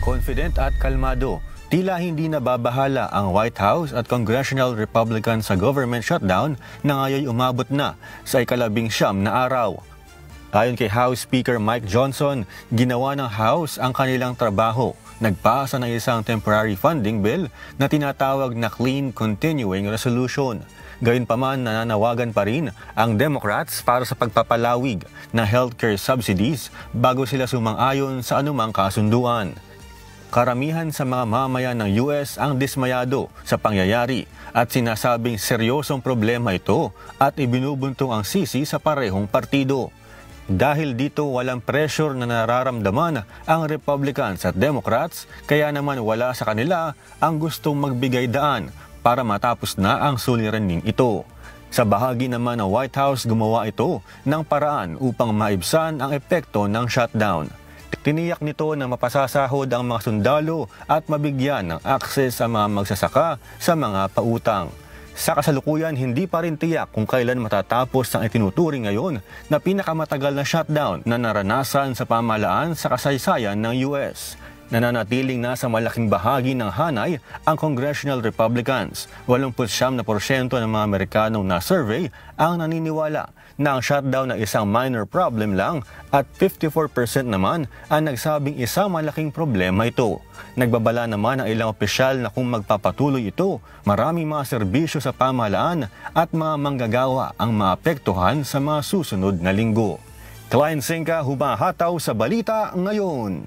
Confident at kalmado, tila hindi nababahala ang White House at Congressional Republicans sa government shutdown na ngayon umabot na sa ika-19 na araw. Ayon kay House Speaker Mike Johnson, ginawa ng House ang kanilang trabaho. Nagpasa ng isang temporary funding bill na tinatawag na Clean Continuing Resolution. Gayunpaman, nananawagan pa rin ang Democrats para sa pagpapalawig ng healthcare subsidies bago sila sumang-ayon sa anumang kasunduan. Karamihan sa mga mamayan ng US ang dismayado sa pangyayari at sinasabing seryosong problema ito at ibinubuntong ang sisi sa parehong partido. Dahil dito walang pressure na nararamdaman ang Republicans at Democrats, kaya naman wala sa kanila ang gustong magbigay daan para matapos na ang suliraning ito. Sa bahagi naman ng White House, gumawa ito ng paraan upang maibsan ang epekto ng shutdown. Tiniyak nito na mapasasahod ang mga sundalo at mabigyan ng akses sa mga magsasaka sa mga pautang. Sa kasalukuyan, hindi pa rin tiyak kung kailan matatapos ang itinuturing ngayon na pinakamatagal na shutdown na naranasan sa pamahalaan sa kasaysayan ng US. Nananatiling nasa malaking bahagi ng hanay ang Congressional Republicans. 89% ng mga Amerikanong na-survey ang naniniwala na ang shutdown ay isang minor problem lang at 54% naman ang nagsabing isang malaking problema ito. Nagbabala naman ang ilang opisyal na kung magpapatuloy ito, maraming mga serbisyo sa pamahalaan at mga manggagawa ang maapektuhan sa mga susunod na linggo. Klein Senka, humahataw sa Balita Ngayon.